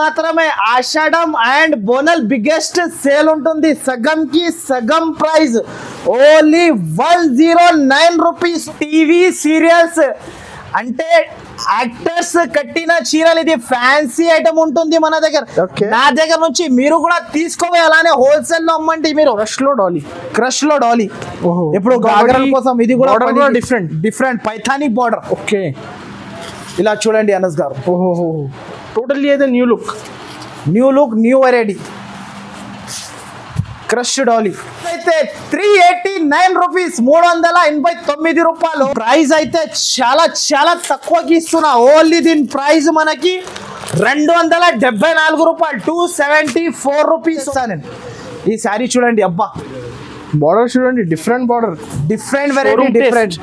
మాత్రమే ఆషాఢం and బోనల్ biggest sale ఉంటుంది. సగంకి సగం price only 109 rupees. TV serials అంటే యాక్టర్స్ కట్టిన చీరలు, ఇది ఫ్యాన్సీ ఐటమ్ ఉంటుంది మన దగ్గర. నా దగ్గర నుంచి మీరు కూడా తీసుకోవాలి, అలానే హోల్సేల్ లో అమ్మండి మీరు. క్రష్ లో డాలీ ఇప్పుడు గాగరల కోసం ఇది కూడా డిఫరెంట్ పైథానిక్ బార్డర్. ఓకే, ఇలా చూడండి అనస్ గారు. ఓహో, టోటల్లీ అయితే new look new variety crush Dolly అయితే 389 రూపీస్, 389 రూపాయలు. ప్రైస్ అయితే చాలా చాలా తక్కువకి ఇస్తున్నా. ఓన్లీ దీని ప్రైస్ మనకి 274 రూపాయలు, 274 రూపీస్. ఈ శారీ చూడండి, అబ్బా బార్డర్ చూడండి, different variety, different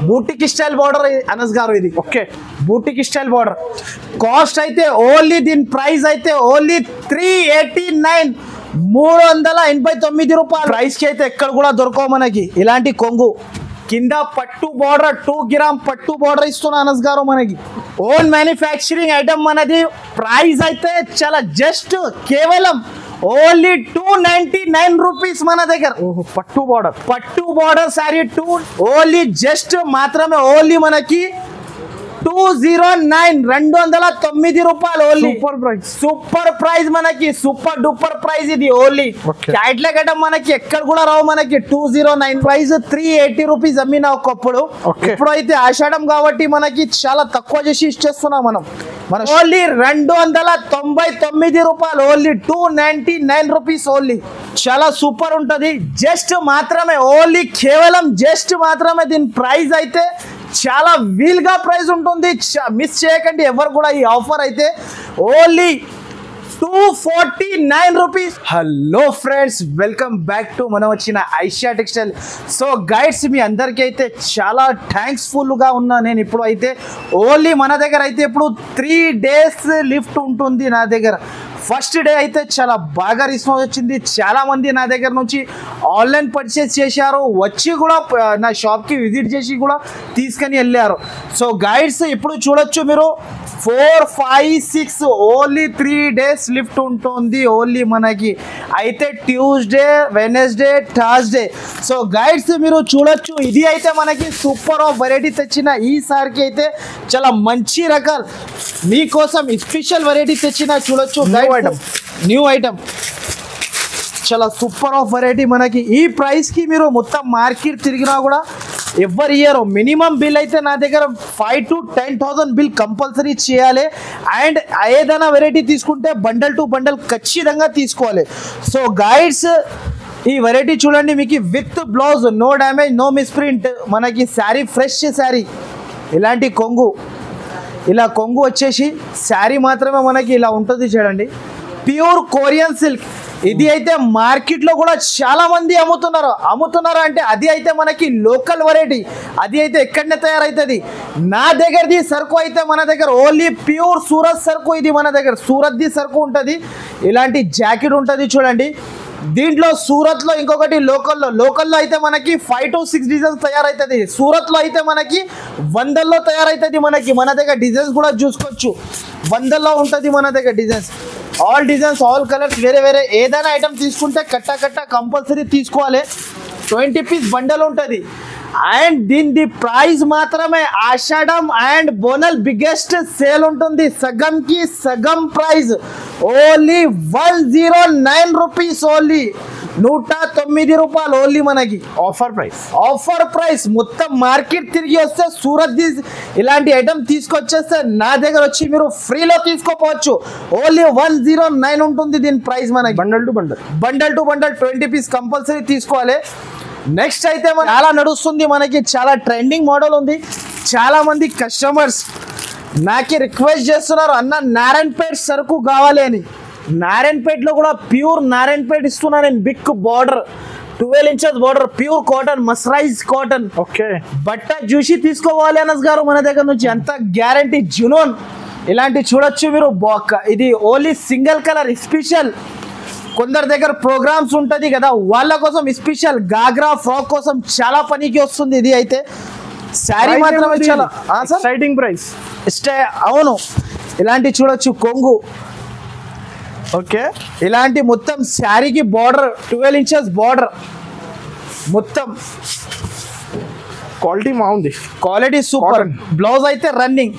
boutique style border Anas గారు ఇది. Okay, boutique style border. Cost అయితే ఓన్లీ దీని ప్రైస్ అయితే ఓన్లీ 389, 389 రూపాయలు. ప్రైస్ కి అయితే ఎక్కడ కూడా దొరకవు మనకి ఇలాంటి కొంగు. కింద పట్టు బార్డర్, 2 గ్రామ్ పట్టు బార్డర్ ఇస్తున్నా అనస్ గారు మనకి. ఓన్ మ్యానుఫ్యాక్చరింగ్ ఐటమ్ మనది. ప్రైస్ అయితే చాలా జస్ట్ కేవలం ఓన్లీ 299 రూపీస్ మన దగ్గర. పట్టు బార్డర్ శారీ ఓన్లీ జస్ట్ మాత్రమే ఓన్లీ మనకి 209, 209 రూపాయలు. ఓన్లీ సూపర్ ప్రైస్ మనకి, సూపర్ డూపర్ ప్రైస్ ఇది. ఓన్లీ క్యాట్లాగ్ ఐటమ్ మనకి ఎక్కడ కూడా రావు మనకి. 209 ప్రైస్, 380 రూపీస్ అమ్మినా ఒకప్పుడు. ఇప్పుడు అయితే ఆషాఢం కాబట్టి మనకి చాలా తక్కువ చేసి ఇచ్చేస్తున్నాం మనం. ఓన్లీ 299 రూపాయలు, ఓన్లీ 299 రూపీస్ ఓన్లీ. చాలా సూపర్ ఉంటది. జస్ట్ మాత్రమే ఓన్లీ కేవలం జస్ట్ మాత్రమే దీని ప్రైస్ అయితే చాలా వీల్గా ప్రైస్ ఉంటుంది. మిస్ చేయకండి ఎవరు కూడా ఈ ఆఫర్ అయితే. Only 249 rupees. Hello friends, welcome back to మనం వచ్చిన ఐషియా టెక్స్టైల్. సో గైడ్స్, మీ అందరికీ అయితే చాలా థ్యాంక్స్ఫుల్గా ఉన్నా నేను. ఇప్పుడు అయితే ఓన్లీ మన దగ్గర అయితే ఇప్పుడు 3 days లిఫ్ట్ ఉంటుంది నా దగ్గర. ఫస్ట్ డే అయితే చాలా బాగా రెస్పాన్స్ వచ్చింది. చాలామంది నా దగ్గర నుంచి ఆన్లైన్ పర్చేస్ చేశారు, వచ్చి కూడా నా షాప్కి విజిట్ చేసి కూడా తీసుకొని వెళ్ళారు. సో గైడ్స్, ఇప్పుడు చూడొచ్చు మీరు 4, 5, 6 ఓన్లీ 3 days లిఫ్ట్ ఉంటుంది ఓన్లీ మనకి. అయితే Tuesday, Wednesday, Thursday. So guides, మీరు చూడొచ్చు, ఇది అయితే మనకి సూపర్ ఆఫ్ వెరైటీ తెచ్చిన ఈసారికి అయితే చాలా మంచి రకాలు మీకోసం స్పెషల్ వెరైటీ తెచ్చిన. చూడొచ్చు, న్యూ ఐటమ్ చాలా సూపర్ ఆఫ్ వెరైటీ మనకి. ఈ ప్రైస్కి మీరు మొత్తం మార్కెట్ తిరిగినా కూడా ఎవరు ఇయ్యరు. మినిమం బిల్ అయితే నా దగ్గర 5,000 to 10,000 బిల్ కంపల్సరీ చేయాలి. అండ్ ఏదైనా వెరైటీ తీసుకుంటే బండల్ టు బండల్ ఖచ్చితంగా తీసుకోవాలి. సో గైడ్స్, ఈ వెరైటీ చూడండి, మీకు with blouse, no damage, no misprint మనకి. శారీ ఫ్రెష్ శారీ, ఇలాంటి కొంగు, ఇలా కొంగు వచ్చేసి శారీ మాత్రమే మనకి ఇలా ఉంటుంది చూడండి. Pure Korean silk. ఇది అయితే మార్కెట్లో కూడా చాలా మంది అమ్ముతున్నారు అంటే అది అయితే మనకి లోకల్ వెరైటీ, అది అయితే ఎక్కడనే తయారవుతుంది. నా దగ్గరది సరుకు అయితే మన దగ్గర ఓన్లీ ప్యూర్ సూరత్ సరుకు. ఇది మన దగ్గర సూరత్ది సరుకు ఉంటుంది. ఇలాంటి జాకెట్ ఉంటుంది చూడండి. దీంట్లో సూరత్లో ఇంకొకటి లోకల్లో అయితే మనకి 5 to 6 డిజైన్స్ తయారవుతుంది. సూరత్లో అయితే మనకి 100లో తయారవుతుంది మనకి. మన దగ్గర డిజైన్స్ కూడా చూసుకోవచ్చు, 100లో ఉంటుంది మన దగ్గర designs. All designs, all colours, వేరే ఏదైనా ఐటమ్ తీసుకుంటే కట్ట కంపల్సరీ తీసుకోవాలి. 20 piece బండల్ ఉంటుంది. అండ్ దీని ప్రైస్ మాత్రమే ఆషాఢం అండ్ బోనల్ బిగ్గెస్ట్ సేల్ ఉంటుంది. సగంకి సగం ప్రైస్ ఓన్లీ 109 రూపీస్, ఓన్లీ 109 రూపాయలు ఓన్లీ మనకి. ఆఫర్ ప్రైస్ మొత్తం మార్కెట్ తిరిగి వస్తే సూరత్ ఇలాంటి ఐటమ్ తీసుకొచ్చేస్తే నా దగ్గర వచ్చి మీరు ఫ్రీలో తీసుకోపోవచ్చు. ఓన్లీ 109 ఉంటుంది దీని ప్రైస్ మనకి. Bundle to bundle 20 piece compulsory తీసుకోవాలి. నెక్స్ట్ అయితే చాలా నడుస్తుంది మనకి, చాలా ట్రెండింగ్ మోడల్ ఉంది. చాలా మంది కస్టమర్స్ నాకే రిక్వెస్ట్ చేస్తున్నారు, అన్న నారాయణపేట్ సరుకు కావాలి అని. నారాయణపేటలో కూడా ప్యూర్ నారాయణపేట్ ఇస్తున్నా నేను. Big border, 12 inches border, pure cotton, mercerised cotton. Okay, బట్ట చూసి తీసుకోవాలి అనస్ గారు మన దగ్గర నుంచి. అంత గ్యారంటీ జునోన్. ఇలాంటి చూడొచ్చు మీరు. ఇది ఓన్లీ సింగిల్ కలర్ స్పెషల్. కొందరి దగ్గర ప్రోగ్రామ్స్ ఉంటుంది కదా, వాళ్ళ కోసం స్పెషల్ గాగ్రా ఫ్రాక్ కోసం చాలా పనికి వస్తుంది. ఇది అయితే శారీ మాత్రమే చాలా ఎక్సైటింగ్ ప్రైస్. అవును, ఇలాంటి చూడొచ్చు కొంగు. ఓకే, ఇలాంటి మొత్తం శారీకి బార్డర్ 12 ఇంచెస్ బార్డర్ మొత్తం క్వాలిటీ బాగుంది. Quality super. బ్లౌజ్ అయితే రన్నింగ్.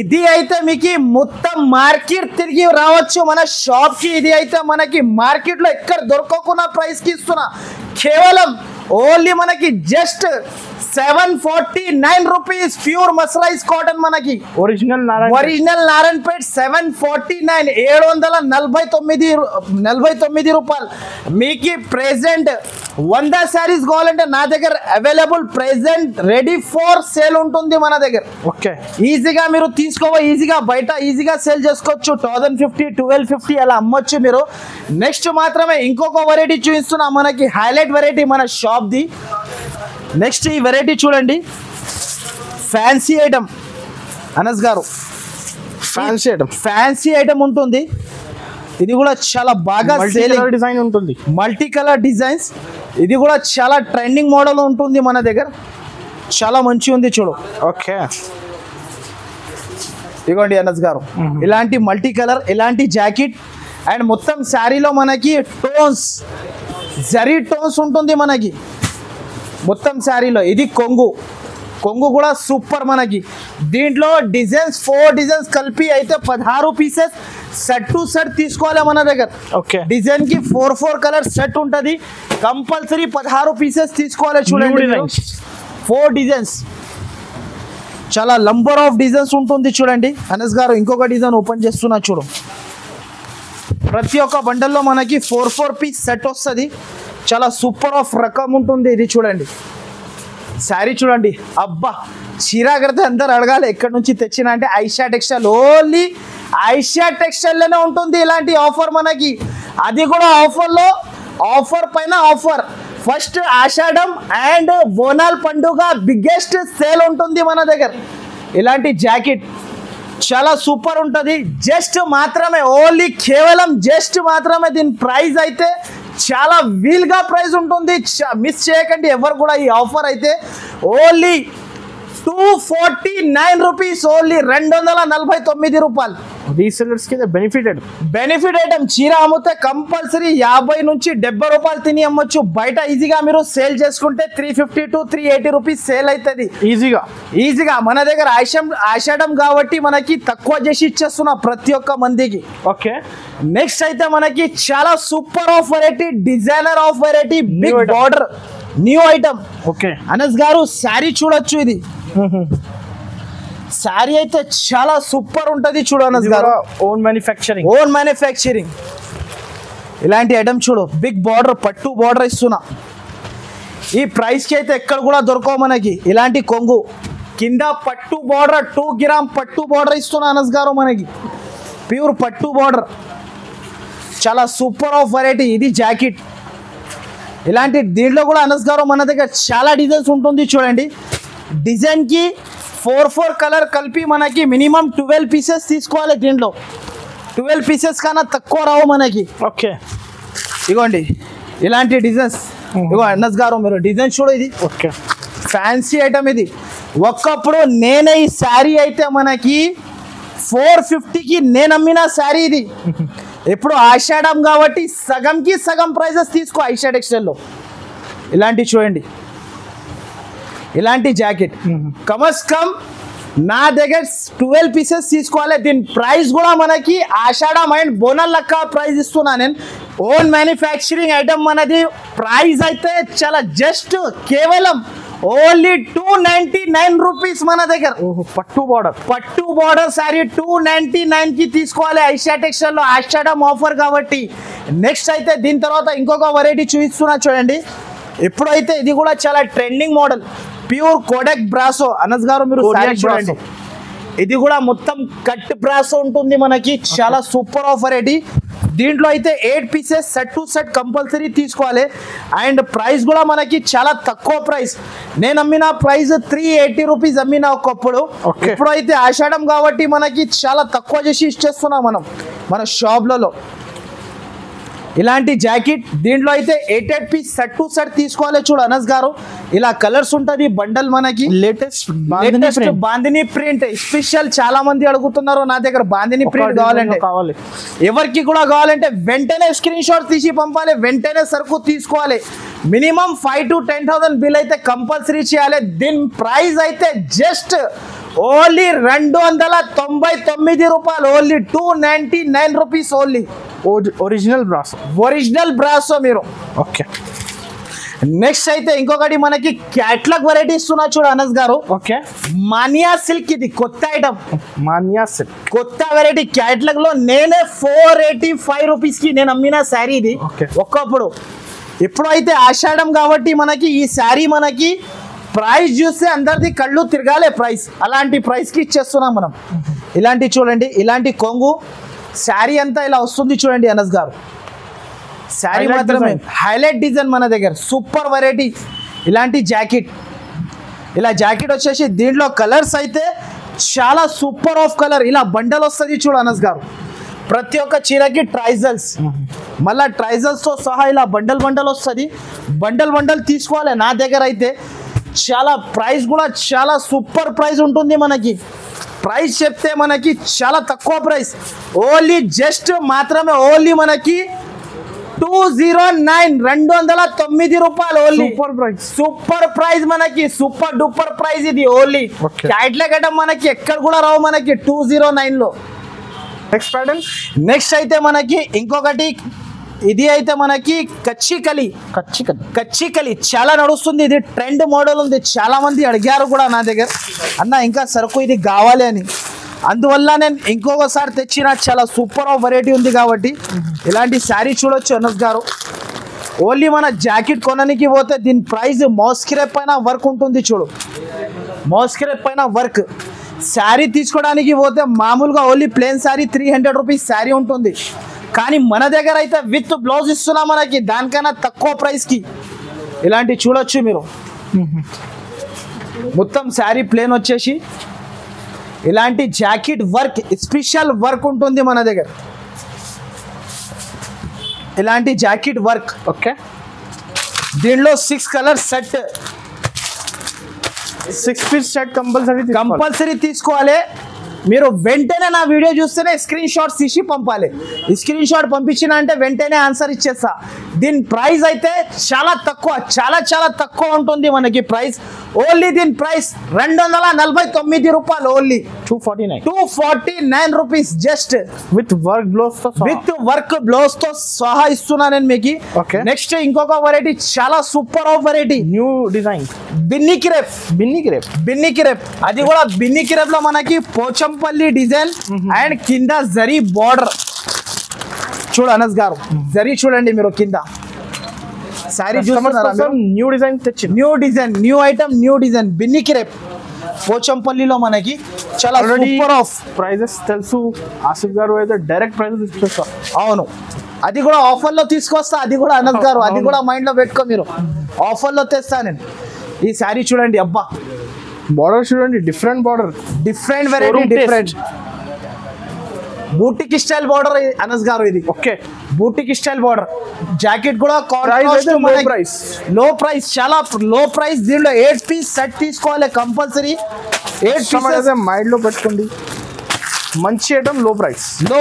ఇది అయితే మీకు మొత్తం మార్కెట్ తిరిగి రావచ్చు మన షాప్ కి. ఇది అయితే మనకి మార్కెట్ లో ఎక్కడ దొరకకుండా ప్రైస్ కి ఇస్తున్నా. కేవలం ఓన్లీ మనకి జస్ట్ 749 రూపీస్. ప్యూర్ మసరైజ్ కాటన్ మనకి ఒరిజినల్ నారాయణపేట్ 749 749 రూపాయలు. మీకు ప్రెసెంట్ 100 శారీస్ కావాలంటే నా దగ్గర available present ready for sale ఉంటుంది మన దగ్గర. ఓకే, ఈజీగా మీరు ఈజీగా బయట ఈజీగా సేల్ చేసుకోవచ్చు. 1050 1250 అలా అమ్మొచ్చు మీరు. నెక్స్ట్ మాత్రమే ఇంకొక వెరైటీ చూపిస్తున్నా మనకి, హైలైట్ వెరైటీ మన షాప్ ది. నెక్స్ట్ ఈ వెరైటీ చూడండి, ఫ్యాన్సీ ఐటమ్. అనస్ గారు ఫ్యాన్సీ ఐటమ్ ఉంటుంది. ఇది కూడా చాలా బాగా సేలింగ్ డిజైన్ ఉంటుంది, మల్టీ కలర్ డిజైన్స్. ఇది కూడా చాలా ట్రెండింగ్ మోడల్ ఉంటుంది మన దగ్గర. చాలా మంచి ఉంది చూడు. ఓకే, ఇదిగోండి అనస్ గారు, ఇలాంటి మల్టీ కలర్, ఇలాంటి జాకెట్ అండ్ మొత్తం శారీలో మనకి టోన్స్, జరీ టోన్స్ ఉంటుంది మనకి మొత్తం శారీలో. ఇది కొంగు కూడా సూపర్ మనకి. దీంట్లో డిజైన్స్ 4 డిజైన్స్ కలిపి అయితే 16 పీసెస్ సెట్ టు సెట్ తీసుకోవాలి మన దగ్గర. ఓకే, డిజైన్ కి 4 కలర్ సెట్ ఉంటుంది. కంపల్సరీ 16 పీసెస్ తీసుకోవాలి. చూడండి 4 డిజైన్స్, చాలా నంబర్ ఆఫ్ డిజైన్స్ ఉంటుంది. చూడండి అనస్ గారు, ఇంకొక డిజైన్ ఓపెన్ చేస్తున్నా చూడు. ప్రతి ఒక్క బండల్లో మనకి 4 పీస్ సెట్ వస్తుంది. చాలా సూపర్ ఆఫ్ రకం ఉంటుంది. ఇది చూడండి శారీ చూడండి. అబ్బా, చీరా కడితే అందరు అడగాలి ఎక్కడి నుంచి తెచ్చిన అంటే ఐషా టెక్స్టైల్. ఓన్లీ ఐషా టెక్స్టైల్లోనే ఉంటుంది ఇలాంటి ఆఫర్ మనకి. అది కూడా ఆఫర్లో ఆఫర్ పైన ఆఫర్. ఫస్ట్ ఆషాఢం అండ్ బోనాల్ పండుగ బిగ్గెస్ట్ సేల్ ఉంటుంది మన దగ్గర. ఇలాంటి జాకెట్ చాలా సూపర్ ఉంటుంది. జస్ట్ మాత్రమే ఓన్లీ కేవలం జస్ట్ మాత్రమే దీని ప్రైస్ అయితే చాలా వీల్గా ప్రైస్ ఉంటుంది. మిస్ చేయకండి ఎవరు కూడా. ఈ ఆఫర్ అయితే ఓన్లీ 249 రూపీస్, ఓన్లీ 249 రూపాయలు. రీసెల్లర్స్ కి బెనిఫిట్ ఐటమ్. చీర అమ్మితే కంపల్సరీ 50 నుంచి 70 రూపాయలు తిని అమ్మొచ్చు. బయట ఈజీగా మీరు సేల్ చేసుకుంటే 350 to 380 రూపీస్ సేల్ అవుతుంది ఈజీగా. మన దగ్గర ఆషాఢం కాబట్టి మనకి తక్కువ చేసి ఇచ్చేస్తున్నా ప్రతి ఒక్క మందికి. ఓకే, నెక్స్ట్ అయితే మనకి చాలా super of variety, designer of variety, big border, new item. Okay, Anas గారు శారీ చూడొచ్చు. ఇది శారీ అయితే చాలా సూపర్ ఉంటుంది చూడు అనస్ గారు. Own manufacturing. ఇలాంటి ఐటమ్ చూడు, బిగ్ బార్డర్, పట్టు బార్డర్ ఇస్తున్నా. ఈ ప్రైస్కి అయితే ఎక్కడ కూడా దొరకవు మనకి. ఇలాంటి కొంగు కింద పట్టు బార్డర్, 2 గ్రామ్ పట్టు బార్డర్ ఇస్తున్నా అనస్ గారు మనకి. ప్యూర్ పట్టు బార్డర్, చాలా సూపర్ ఆఫ్ వెరైటీ. ఇది జాకెట్. ఇలాంటి దీంట్లో కూడా అనస్ గారు మన దగ్గర చాలా డిజైన్స్ ఉంటుంది చూడండి. డిజైన్కి 4 కలర్ కలిపి మనకి మినిమం 12 పీసెస్ తీసుకోవాలి. దీంట్లో 12 పీసెస్ కన్నా తక్కువ రావు మనకి. ఓకే, ఇగోండి ఇలాంటి డిజైన్స్. ఇగో అనస్ గారు మీరు డిజైన్ చూడు. ఇది ఓకే, ఫ్యాన్సీ ఐటమ్. ఇది ఒకప్పుడు నేనే ఈ శారీ అయితే మనకి 450కి నేను అమ్మిన శారీ ఇది. ఇప్పుడు ఆషాఢం కాబట్టి సగంకి సగం ప్రైజెస్ తీసుకో ఐషా టెక్స్టైల్లో. ఇలాంటివి చూడండి, ఇలాంటి జాకెట్ కమస్ కమ్ నా దగ్గర 12 పీసెస్ తీసుకోవాలి. దీని ప్రైస్ కూడా మనకి ఆషాఢం అండ్ బోనల్ లెక్క ప్రైస్ ఇస్తున్నా నేను. ఓన్ మ్యానుఫ్యాక్చరింగ్ ఐటమ్ మనది. ప్రైస్ అయితే చాలా జస్ట్ కేవలం ఓన్లీ 299 రూపీస్ మన దగ్గర. పట్టు బార్డర్ శారీ 299కి తీసుకోవాలి ఐషా టెక్స్టైల్లో. ఆషాఢం ఆఫర్ కాబట్టి. నెక్స్ట్ అయితే దీని తర్వాత ఇంకొక వెరైటీ చూపిస్తున్నా చూడండి. ఎప్పుడైతే ఇది కూడా చాలా trending model, pure codec brasso. Anas గారు మీరు చూడండి, ఇది కూడా మొత్తం కట్ బ్రాసో ఉంటుంది మనకి. చాలా సూపర్ ఆఫ్ వెరైటీ. దీంట్లో అయితే 8 pieces set to set compulsory తీసుకోవాలి. అండ్ ప్రైస్ కూడా మనకి చాలా తక్కువ ప్రైస్. నేను అమ్మిన ప్రైస్ 380 రూపీస్ అమ్మిన ఒకప్పుడు. ఇప్పుడు అయితే ఆషాఢం కాబట్టి మనకి చాలా తక్కువ చేసి ఇచ్చేస్తున్నాం మనం మన షాప్లలో. ఇలాంటి జాకెట్ దీంట్లో అయితే 8 పీస్ సెట్ టు సెట్ తీసుకోవాలి చూడు అనస్ గారు. ఇలా కలర్స్ ఉంటది బండల్ మనకి లేటెస్ట్ బాందిని ప్రింట్ స్పెషల్. చాలా మంది అడుగుతున్నారు నా దగ్గర బాందిని ప్రింట్ కావాలి. ఎవరికి కూడా కావాలంటే వెంటనే స్క్రీన్ షాట్ తీసి పంపాలి, వెంటనే సరుకు తీసుకోవాలి. మినిమం 5,000 to 10,000 బిల్ అయితే కంపల్సరీ చేయాలి. దీని ప్రైస్ అయితే జస్ట్ ఓన్లీ 299 రూపాయలు, only 299 rupees only. Original brasso మీరు. ఓకే, నెక్స్ట్ అయితే ఇంకొకటి మనకి క్యాట్లాగ్ వెరైటీ ఇస్తున్నా చూడు అనస్ గారు. ఓకే, మానియా సిల్క్, ఇది కొత్త ఐటమ్, మానియా సిల్క్ కొత్త వెరైటీ. క్యాట్లాగ్ లో నేనే 485 రూపీస్ కి నేను అమ్మిన శారీ ఇది ఒక్కప్పుడు. ఇప్పుడు అయితే ఆషాఢం కాబట్టి మనకి ఈ శారీ మనకి ప్రైస్ చూస్తే అందరిది కళ్ళు తిరగాలే ప్రైస్, అలాంటి ప్రైస్ కి ఇచ్చేస్తున్నాం మనం. ఇలాంటి చూడండి, ఇలాంటి కొంగు శారీ అంతా ఇలా వస్తుంది చూడండి అనస్ గారు. శారీ మాత్రమే హైలైట్ డిజైన్ మన దగ్గర, సూపర్ వెరైటీ. ఇలాంటి జాకెట్, ఇలా జాకెట్ వచ్చేసి దీంట్లో కలర్స్ అయితే చాలా సూపర్ ఆఫ్ కలర్. ఇలా బండల్ వస్తుంది చూడు అనస్ గారు. ప్రతి ఒక్క చీరకి ట్రైజల్స్, మళ్ళీ ట్రైజల్స్తో సహా ఇలా బండల్ వస్తుంది. బండల్ తీసుకోవాలి. నా దగ్గర అయితే చాలా ప్రైస్ కూడా చాలా సూపర్ ప్రైస్ ఉంటుంది మనకి. ప్రైస్ చెప్తే మనకి చాలా తక్కువ ప్రైస్, ఓన్లీ జస్ట్ మాత్రమే ఓన్లీ మనకి 209 రూపాయలు ఓన్లీ. సూపర్ ప్రైస్ మనకి, సూపర్ డూపర్ ప్రైస్ ఇది ఓన్లీ. క్యాట్లాగ్ ఐటమ్ మనకి ఎక్కడ కూడా రావు మనకి 209 లో. నెక్స్ట్ అయితే మనకి ఇంకొకటి, ఇది అయితే మనకి కచ్చికలి చాలా నడుస్తుంది. ఇది ట్రెండ్ మోడల్ ఉంది, చాలా మంది అడిగారు కూడా నా దగ్గర, అన్న ఇంకా సరుకు ఇది కావాలి అని. అందువల్ల నేను ఇంకొకసారి తెచ్చిన, చాలా సూపర్ ఆఫ్ వెరైటీ ఉంది కాబట్టి. ఇలాంటి శారీ చూడొచ్చు అనస్ గారు. ఓన్లీ మన జాకెట్ కొనడానికి పోతే దీని ప్రైస్ మోస్కిరే పైన వర్క్ ఉంటుంది చూడు, మోస్కిరే పైన వర్క్. శారీ తీసుకోవడానికి పోతే మామూలుగా only plane sari 300 rupees sari ఉంటుంది. కానీ మన దగ్గర అయితే విత్ బ్లౌజ్ ఇస్తున్నాం మనకి, దానికైనా తక్కువ ప్రైస్కి. ఇలాంటి చూడొచ్చు మీరు. మొత్తం శారీ ప్లేన్ వచ్చేసి ఇలాంటి జాకెట్ వర్క్, స్పెషల్ వర్క్ ఉంటుంది మన దగ్గర. ఇలాంటి జాకెట్ వర్క్. ఓకే, దీనిలో 6 colour set, 6 piece set compulsory తీసుకోవాలి. మీరు వెంటనే నా వీడియో చూస్తేనే స్క్రీన్ షాట్ తీసి పంపాలి. స్క్రీన్ షాట్ పంపించిన అంటే వెంటనే ఆన్సర్ ఇచ్చేస్తా. దీని ప్రైస్ అయితే చాలా తక్కువ, చాలా తక్కువ ఉంటుంది మనకి ప్రైస్. ఓన్లీ దీని ప్రైస్ 249 రూపాయలు only. 249 rupees just with work blouse తో సహా ఇస్తున్నా నేను మీకు. నెక్స్ట్ ఇంకొక వెరైటీ చాలా super of variety, new design Binny crepe. అది కూడా బిన్ని క్రేప్ లో మనకి పోచంపల్లి డిజైన్ అండ్ కింద జరీ బార్డర్ చూడు అనస్ గారు. జరీ చూడండి మీరు కింద. Sari new design, new item, new design. Binny crepe పోచంపల్లిలో మనకి చాలా సూపర్ ఆఫ్. ప్రైజెస్ తెలుసు ఆసిఫ్ గారు, అయితే డైరెక్ట్ ప్రైజెస్ తీసుకొస్తా. అవును, అది కూడా ఆఫర్ లో తీసుకొస్తా. అది కూడా అనస్ గారు, అది కూడా మైండ్ లో పెట్టుకో మీరు. ఆఫర్ లో తెస్తా నేను. ఈ శారీ చూడండి, అబ్బా బార్డర్ చూడండి, different variety, different boutique style border Anas గారు ఇది. Okay, boutique style border. Jacket కూడా లో ప్రైస్, చాలా లో ప్రైస్. దీనిలో 8 పీస్ సెట్ తీసుకోవాలి కంపల్సరీ. 8 పీసెస్ మైండ్ లో పెట్టుకోండి. మంచి ఐటమ్, లో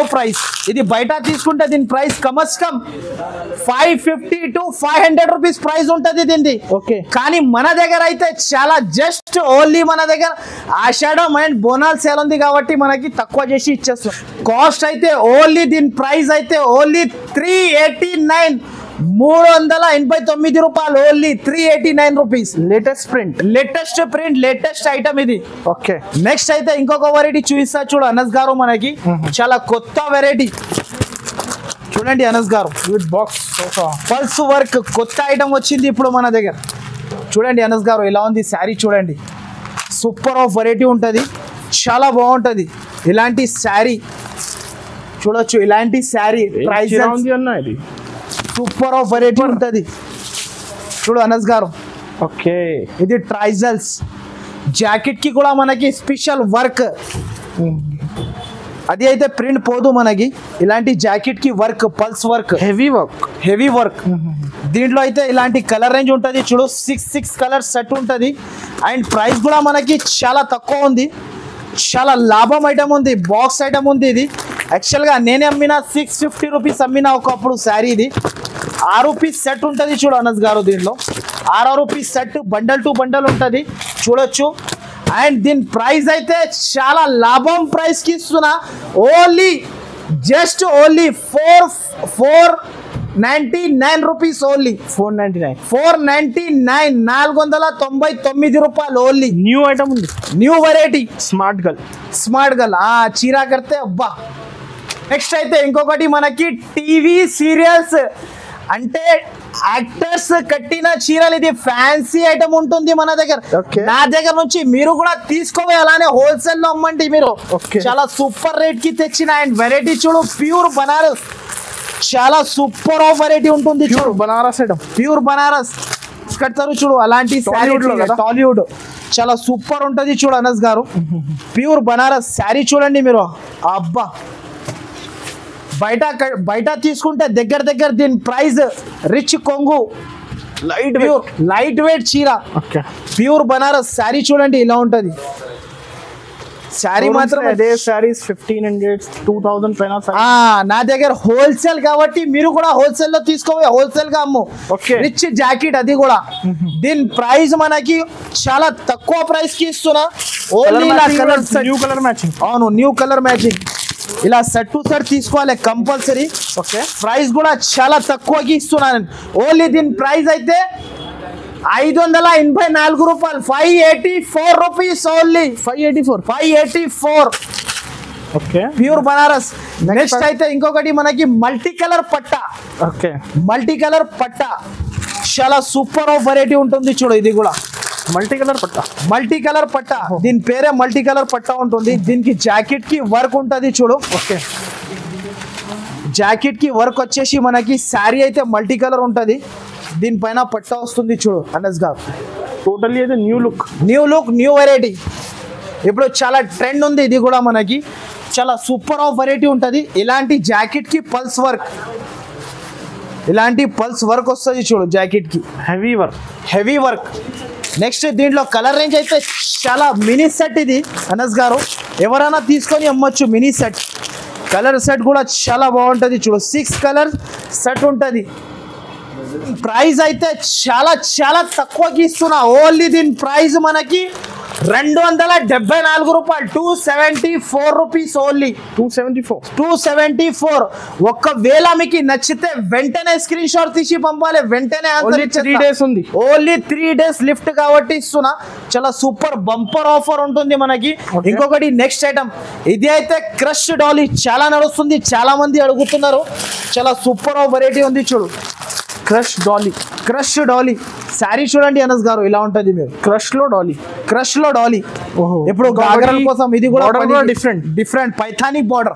ప్రైస్. ఇది బయట తీసుకుంటే దీని price comes come 550 to 500 rupees price ఉంటుంది దీనిది. ఓకే, కానీ మన దగ్గర అయితే చాలా జస్ట్ ఓన్లీ మన దగ్గర ఆషాఢం అండ్ బోనాల్ సేల్ ఉంది కాబట్టి మనకి తక్కువ చేసి ఇచ్చేస్తాం. కాస్ట్ అయితే ఓన్లీ దీని ప్రైస్ అయితే ఓన్లీ 389 రూపాయలు only. 389 rupees. Latest print, latest item ఇది. ఓకే, నెక్స్ట్ అయితే ఇంకొక వెరైటీ చూపిస్తా చూడు అనస్ గారు. మనకి చాలా కొత్త వెరైటీ చూడండి అనస్ గారు. విత్ బాక్స్ పల్స్ వర్క్ కొత్త ఐటమ్ వచ్చింది ఇప్పుడు మన దగ్గర. చూడండి అనస్ గారు ఎలా ఉంది శారీ చూడండి. సూపర్ ఆఫ్ వెరైటీ ఉంటుంది, చాలా బాగుంటుంది. ఇలాంటి శారీ చూడొచ్చు, ఇలాంటి sari price super of variety ఉంటుంది చూడు అనస్ గారు. ఓకే, ఇది ట్రైజల్స్. జాకెట్ కి కూడా మనకి స్పెషల్ వర్క్. అది అయితే ప్రింట్ పోదు మనకి. ఇలాంటి జాకెట్ కి work, pulse work, heavy work. దీంట్లో అయితే ఇలాంటి కలర్ రేంజ్ ఉంటుంది చూడు, 6 కలర్ సెట్ ఉంటుంది. అండ్ ప్రైస్ కూడా మనకి చాలా తక్కువ ఉంది, చాలా లాభం ఐటమ్ ఉంది, బాక్స్ ఐటమ్ ఉంది. ఇది యాక్చువల్గా నేనే అమ్మిన 650 రూపీస్ అమ్మిన ఒకప్పుడు శారీ. ఇది 6 పీస్ సెట్ ఉంటుంది చూడు అనస్ గారు. దీనిలో 6 piece set, bundle to bundle ఉంటుంది చూడొచ్చు. అండ్ దీని ప్రైస్ అయితే చాలా లాభం ప్రైస్ కి ఇస్తున్నా. Only just only 499 rupees. Only 499, 499 రూపాయలు ఓన్లీ. న్యూ ఐటమ్ ఉంది, న్యూ వెరైటీ, స్మార్ట్ గర్ల్. చీరా కడితే అబ్బా. నెక్స్ట్ అయితే ఇంకొకటి మనకి టీవీ సీరియల్స్ అంటే యాక్టర్స్ కట్టిన చీరలు. ఇది ఫ్యాన్సీ ఐటమ్ ఉంటుంది మన దగ్గర. నా దగ్గర నుంచి మీరు కూడా తీసుకోవాలి, అలానే హోల్సేల్ లో అమ్మండి మీరు. చాలా సూపర్ రేట్ కి తెచ్చిన. అండ్ వెరైటీ చూడు, ప్యూర్ బనారస్, చాలా సూపర్ ఆఫ్ వెరైటీ ఉంటుంది చూడు. బనారస్ ఐటమ్, ప్యూర్ బనారస్ కడతారు చూడు, అలాంటి టాలీవుడ్ చాలా సూపర్ ఉంటుంది చూడు అనస్ గారు. ప్యూర్ బనారస్ శారీ చూడండి మీరు, అబ్బా. బయట తీసుకుంటే దగ్గర దీని ప్రైస్ రిచ్ కొంగు, లైట్ వెయిట్ చీర, ప్యూర్ బనారస్ శారీ చూడండి ఇలా ఉంటది. శారీ మాత్రం అదే శారీస్ 1500, 2000 పైన. నా దగ్గర హోల్సేల్ కాబట్టి మీరు కూడా హోల్సేల్ లో తీసుకోవాలి, హోల్సేల్ గా అమ్ము. రిచ్ జాకెట్ అది కూడా. దీని ప్రైస్ మనకి చాలా తక్కువ ప్రైస్ కి ఇస్తున్నా. Only new colour matching. అవును, న్యూ కలర్ మ్యాచింగ్. ఇలా సెట్ టు సెట్ తీసుకోవాలి కంపల్సరీ. ప్రైస్ కూడా చాలా తక్కువకి ఇస్తున్నాను. ఓన్లీ దీని ప్రైస్ అయితే 584 రూపాయలు, 584 rupees only. 584. Pure Banaras. Next అయితే ఇంకొకటి మనకి మల్టీ కలర్ పట్టా. మల్టీ కలర్ పట్టా చాలా సూపర్ ఆఫ్ వెరైటీ ఉంటుంది చూడు. ఇది కూడా మల్టీ కలర్ పట్టా. దీని పేరే మల్టీ కలర్ పట్టా ఉంటుంది. దీనికి జాకెట్ కి వర్క్ ఉంటుంది చూడు. జాకెట్ కి వర్క్ వచ్చేసి మనకి శారీ అయితే మల్టీ కలర్ ఉంటుంది, దీనిపైన పట్టా వస్తుంది చూడు అనస్ గారు. టోటల్లీ అయితే న్యూ లుక్, న్యూ వెరైటీ. ఇప్పుడు చాలా ట్రెండ్ ఉంది. ఇది కూడా మనకి చాలా సూపర్ ఆఫ్ వెరైటీ ఉంటుంది. ఇలాంటి జాకెట్ కి పల్స్ వర్క్, ఇలాంటి పల్స్ వర్క్ వస్తుంది చూడు జాకెట్ కి, హెవీ వర్క్. నెక్స్ట్ దీంట్లో కలర్ రేంజ్ అయితే చాలా మినీ సెట్. ఇది అనస్ గారు ఎవరైనా తీసుకొని అమ్మొచ్చు మినీ సెట్. కలర్ సెట్ కూడా చాలా బాగుంటుంది చూడు, 6 కలర్ సెట్ ఉంటుంది. ప్రైస్ అయితే చాలా తక్కువకి ఇస్తున్నా. ఓన్లీ దీని ప్రైస్ మనకి 274 రూపాయలు, 274 రూపీస్ ఓన్లీ. 274. ఒకవేళ మీకు నచ్చితే వెంటనే స్క్రీన్ షాట్ తీసి పంపాలి, వెంటనే ఆన్సర్. 3 days ఉంది, ఓన్లీ 3 days లిఫ్ట్ కాబట్టి ఇస్తున్నా. చాలా సూపర్ బంపర్ ఆఫర్ ఉంటుంది మనకి. ఇంకొకటి నెక్స్ట్ ఐటమ్, ఇది అయితే క్రష్ డాలీ చాలా నడుస్తుంది, చాలా మంది అడుగుతున్నారు. చాలా సూపర్ ఆఫ్ వెరైటీ ఉంది చూడు. క్రష్ డాలీ శారీ చూడండి అనస్ గారు ఇలా ఉంటుంది. మీరు క్రష్ లో డాలీ. ఇప్పుడు గాగరల కోసం ఇది కూడా డిఫరెంట్ పైథానిక్ బార్డర్.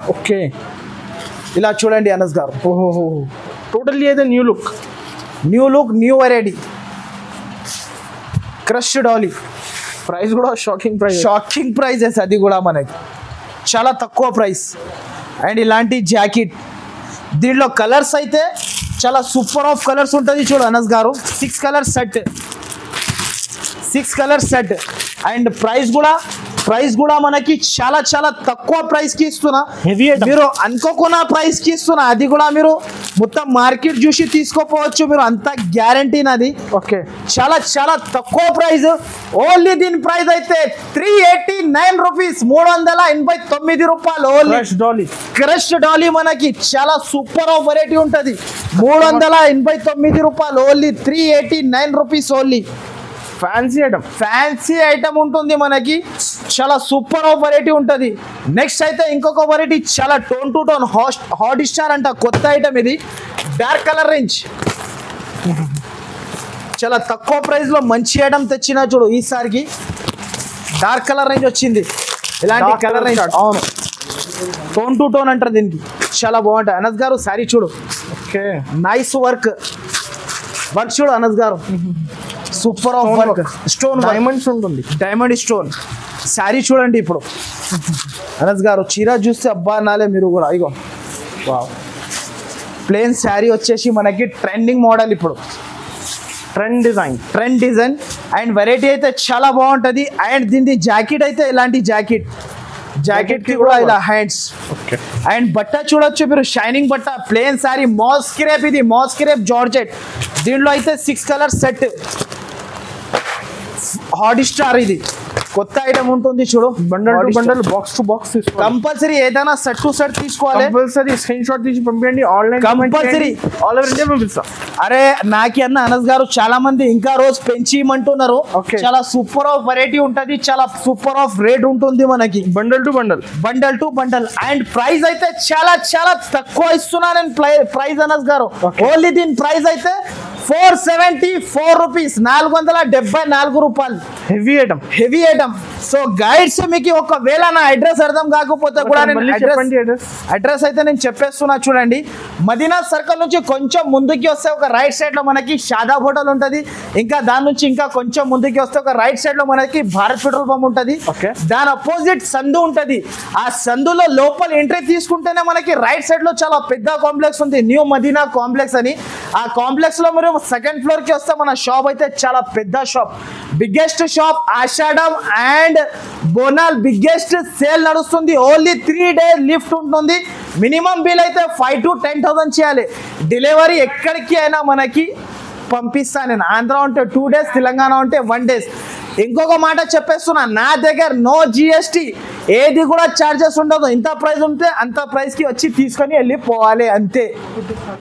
ఇలా చూడండి అనస్ గారు. టోటల్లీ అయితే new look, new variety. Crush Dolly. Price కూడా షాకింగ్ ప్రైజెస్. అది కూడా మనకి చాలా తక్కువ ప్రైస్. అండ్ ఇలాంటి జాకెట్, దీంట్లో కలర్స్ అయితే చాలా సూపర్ ఆఫ్ కలర్స్ ఉంటుంది చూడు అనస్ గారు. 6 కలర్ సెట్. అండ్ ప్రైస్ కూడా మనకి చాలా తక్కువ ప్రైస్ కి ఇస్తున్నా. మీరు అనుకోకున్న ప్రైస్ కి ఇస్తున్నా. అది కూడా మీరు మొత్తం మార్కెట్ చూసి తీసుకోపోవచ్చు మీరు, అంత గ్యారంటీ నాది. చాలా తక్కువ ప్రైస్. ఓన్లీ దీని ప్రైస్ అయితే 389 రూపీస్, 389 రూపాయలు ఓన్లీ. క్రష్ డాలీ మనకి చాలా సూపర్ ఆఫ్ వెరైటీ ఉంటుంది. 389 రూపాయలు only, 389 rupees only. Fancy item ఉంటుంది మనకి. చాలా సూపర్ ఆఫ్ వెరైటీ ఉంటుంది. నెక్స్ట్ అయితే ఇంకొక వెరైటీ చాలా tone to tone hot star అంట, కొత్త ఐటమ్ ఇది. డార్క్ కలర్ రేంజ్, చాలా తక్కువ ప్రైస్ లో మంచి ఐటమ్ తెచ్చిన చూడు. ఈసారికి డార్క్ కలర్ రేంజ్ వచ్చింది. ఇలాంటి కలర్ రేంజ్, అవును, టోన్ టు టోన్ అంటారు దీనికి. చాలా బాగుంటాయి అనస్ గారు. శారీ చూడు, నైస్ వర్క్ చూడు అనస్ గారు. Super of work, stone diamonds ఉంటుంది, డైమండ్ స్టోన్ శారీ చూడండి. ఇప్పుడు అనస్ గారు చీర చూస్తే అబ్బా నాలే మీరు కూడా ఇగో వావ్ ప్లేన్ శారీ వచ్చేసి మనకి ట్రెండింగ్ మోడల్ ఇప్పుడు ట్రెండ్ డిజైన్ అండ్ వెరైటీ అయితే చాలా బాగుంటుంది అండ్ దీని జాకెట్ అయితే ఇలాంటి జాకెట్ కి కూడా ఇలా హ్యాండ్స్ అండ్ బట్ట చూడొచ్చు మీరు షైనింగ్ బట్ట ప్లేన్ శారీ మాస్క్రేప్ ఇది మాస్క్రేప్ జార్జెట్ దీంట్లో అయితే 6 కలర్ సెట్ హాట్ స్టార్ ఇది కొత్త ఐటమ్ ఉంటుంది చూడు bundle box to box compulsory ఏదైనా సెట్ టు సెట్ తీసుకోవాలి కంపల్సరీ స్క్రీన్ షాట్ తీసి పంపించండి online compulsory all over India పంపిస్తా అరే నాకి అన్న అనస్ గారు చాలా మంది ఇంకా రోజు పెంచిమంటున్నారు చాలా సూపర్ ఆఫ్ వెరైటీ ఉంటది చాలా సూపర్ ఆఫ్ రేట్ ఉంటుంది మనకి bundle to bundle and price అయితే చాలా చాలా తక్కువ ఇస్తున్నా నేను ప్రైస్ అనస్ గారు ఓన్లీ దీని ప్రైస్ అయితే 474 రూపీస్ 474 రూపాయలు హెవీ ఐటమ్ సో గైడ్స్ మీకు ఒకవేళ నా అడ్రస్ అర్థం కాకపోతే కూడా అడ్రస్ అయితే నేను చెప్పేస్తున్నా చూడండి మదీనా సర్కిల్ నుంచి కొంచెం ముందుకి వస్తే ఒక రైట్ సైడ్ లో మనకి షాదాబ్ హోటల్ ఉంటది ఇంకా దాని నుంచి ఇంకా కొంచెం ముందుకి వస్తే ఒక రైట్ సైడ్ లో మనకి భారత్ పెట్రోల్ పంప్ ఉంటది దాని అపోజిట్ సందు ఉంటది ఆ సందులో లోపల ఎంట్రీ తీసుకుంటేనే మనకి రైట్ సైడ్ లో చాలా పెద్ద కాంప్లెక్స్ ఉంది న్యూ మదీనా కాంప్లెక్స్ అని ఆ కాంప్లెక్స్ లో మీరు సెకండ్ ఫ్లోర్ కి వస్తే మన షాప్ అయితే చాలా పెద్ద shop biggest shop Ashadham and Bonal biggest sale నడుస్తుంది ఓన్లీ 3 days లిఫ్ట్ ఉంటుంది మినిమం బిల్ అయితే 5 to 10,000 చేయాలి డెలివరీ ఎక్కడికి అయినా మనకి పంపిస్తాను నేను ఆంధ్ర ఉంటే 2 days తెలంగాణ ఉంటే 1 day ఇంకొక మాట చెప్పేస్తున్నా నా దగ్గర నో జిఎస్టీ ఏది కూడా ఛార్జెస్ ఉండదు ఇంత ప్రైస్ ఉంటే అంత ప్రైస్కి వచ్చి తీసుకొని వెళ్ళిపోవాలి అంతే